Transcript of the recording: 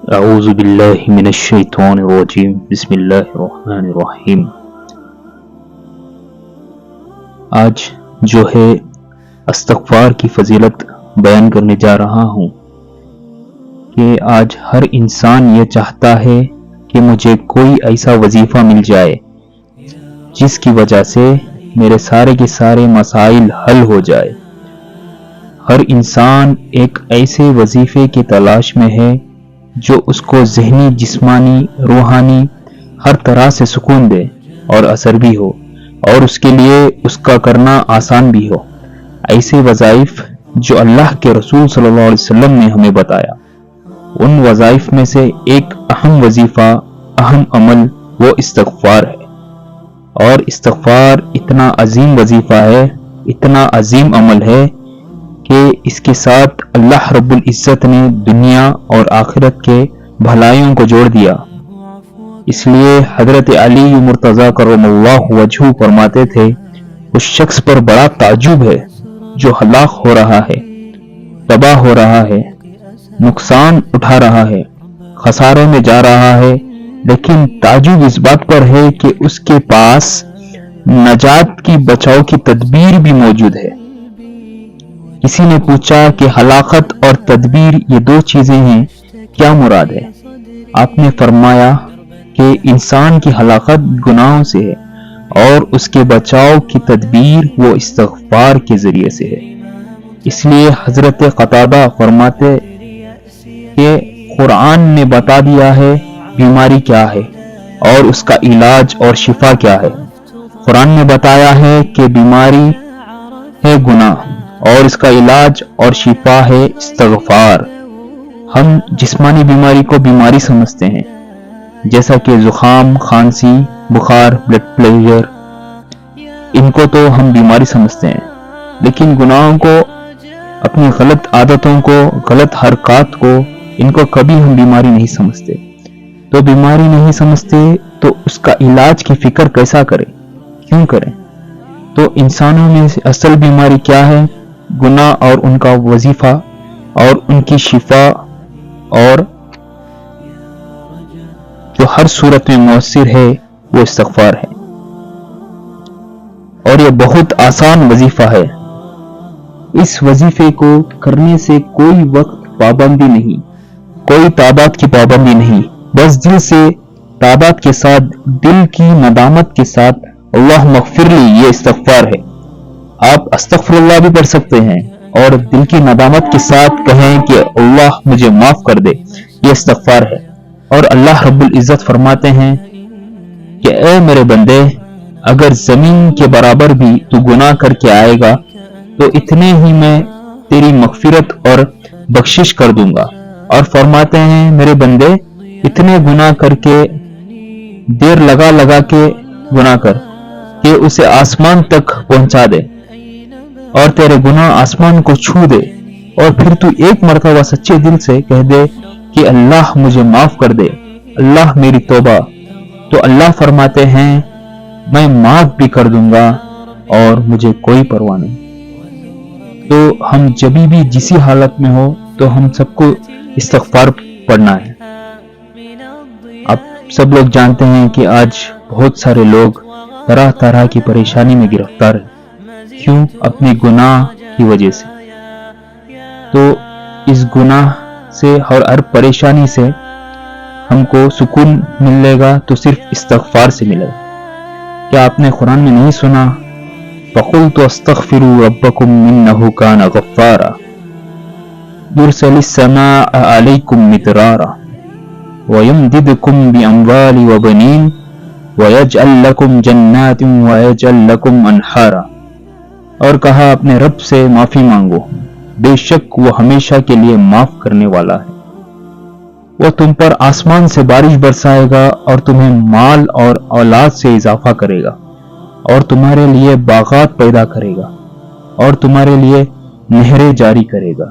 اعوذ باللہ من الشیطان الرجیم بسم اللہ الرحمن الرحیم۔ آج جو ہے استغفار کی فضیلت بیان کرنے جا رہا ہوں کہ آج ہر انسان یہ چاہتا ہے کہ مجھے کوئی ایسا وظیفہ مل جائے جس کی وجہ سے میرے سارے کے سارے مسائل حل ہو جائے۔ ہر انسان ایک ایسے وظیفے کی تلاش میں ہے جو اس کو ذہنی، جسمانی، روحانی ہر طرح سے سکون دے اور اثر بھی ہو، اور اس کے لیے اس کا کرنا آسان بھی ہو۔ ایسے وظائف جو اللہ کے رسول صلی اللہ علیہ وسلم نے ہمیں بتایا، ان وظائف میں سے ایک اہم وظیفہ، اہم عمل وہ استغفار ہے۔ اور استغفار اتنا عظیم وظیفہ ہے، اتنا عظیم عمل ہے کہ اس کے ساتھ اللہ رب العزت نے دنیا اور آخرت کے بھلائیوں کو جوڑ دیا۔ اس لیے حضرت علی مرتضی کرم اللہ وجہہ فرماتے تھے، اس شخص پر بڑا تعجب ہے جو ہلاک ہو رہا ہے، تباہ ہو رہا ہے، نقصان اٹھا رہا ہے، خسارے میں جا رہا ہے، لیکن تعجب اس بات پر ہے کہ اس کے پاس نجات کی، بچاؤ کی تدبیر بھی موجود ہے۔ کسی نے پوچھا کہ ہلاکت اور تدبیر یہ دو چیزیں ہیں، کیا مراد ہے؟ آپ نے فرمایا کہ انسان کی ہلاکت گناہوں سے ہے اور اس کے بچاؤ کی تدبیر وہ استغفار کے ذریعے سے ہے۔ اس لیے حضرت قتادہ فرماتے کہ قرآن نے بتا دیا ہے بیماری کیا ہے اور اس کا علاج اور شفا کیا ہے۔ قرآن نے بتایا ہے کہ بیماری ہے گناہ اور اس کا علاج اور شفا ہے استغفار۔ ہم جسمانی بیماری کو بیماری سمجھتے ہیں، جیسا کہ زکام، کھانسی، بخار، بلڈ پریشر، ان کو تو ہم بیماری سمجھتے ہیں، لیکن گناہوں کو، اپنی غلط عادتوں کو، غلط حرکات کو، ان کو کبھی ہم بیماری نہیں سمجھتے۔ تو بیماری نہیں سمجھتے تو اس کا علاج کی فکر کیسا کریں، کیوں کریں؟ تو انسانوں میں اصل بیماری کیا ہے؟ گناہ اور ان کا وظیفہ اور ان کی شفا، اور جو ہر صورت میں مؤثر ہے وہ استغفار ہے۔ اور یہ بہت آسان وظیفہ ہے۔ اس وظیفے کو کرنے سے کوئی وقت پابندی نہیں، کوئی تعداد کی پابندی نہیں، بس دل سے تعداد کے ساتھ، دل کی ندامت کے ساتھ اللہم اغفر لی، یہ استغفار ہے۔ آپ استغفر اللہ بھی پڑھ سکتے ہیں اور دل کی ندامت کے ساتھ کہیں کہ اللہ مجھے معاف کر دے، یہ استغفار ہے۔ اور اللہ رب العزت فرماتے ہیں کہ اے میرے بندے، اگر زمین کے برابر بھی تو گناہ کر کے آئے گا تو اتنے ہی میں تیری مغفرت اور بخشش کر دوں گا۔ اور فرماتے ہیں میرے بندے، اتنے گناہ کر کے، دیر لگا کے گناہ کر کہ اسے آسمان تک پہنچا دے، اور تیرے گناہ آسمان کو چھو دے، اور پھر تو ایک مرتبہ سچے دل سے کہہ دے کہ اللہ مجھے معاف کر دے، اللہ میری توبہ، تو اللہ فرماتے ہیں میں معاف بھی کر دوں گا اور مجھے کوئی پرواہ نہیں۔ تو ہم جبھی بھی جسی حالت میں ہو تو ہم سب کو استغفار پڑھنا ہے۔ آپ سب لوگ جانتے ہیں کہ آج بہت سارے لوگ طرح طرح کی پریشانی میں گرفتار ہیں، کیوں؟ اپنے گناہ کی وجہ سے۔ تو اس گناہ سے اور ہر پریشانی سے ہم کو سکون ملے گا تو صرف استغفار سے ملے گا۔ کیا آپ نے قرآن میں نہیں سنا؟ فَقُلْتُ اسْتَغْفِرُوا رَبَّكُمْ إِنَّهُ كَانَ غَفَّارًا يُرْسِلِ السَّمَاءَ عَلَيْكُمْ مِدْرَارًا وَيُمْدِدْكُمْ بِأَمْوَالٍ وَبَنِينَ وَيَجْعَلْ لَكُمْ جَنَّاتٍ وَيَجْعَلْ لَكُمْ أَنْهَارًا۔ اور کہا اپنے رب سے معافی مانگو، بے شک وہ ہمیشہ کے لیے معاف کرنے والا ہے۔ وہ تم پر آسمان سے بارش برسائے گا اور تمہیں مال اور اولاد سے اضافہ کرے گا، اور تمہارے لیے باغات پیدا کرے گا اور تمہارے لیے نہریں جاری کرے گا۔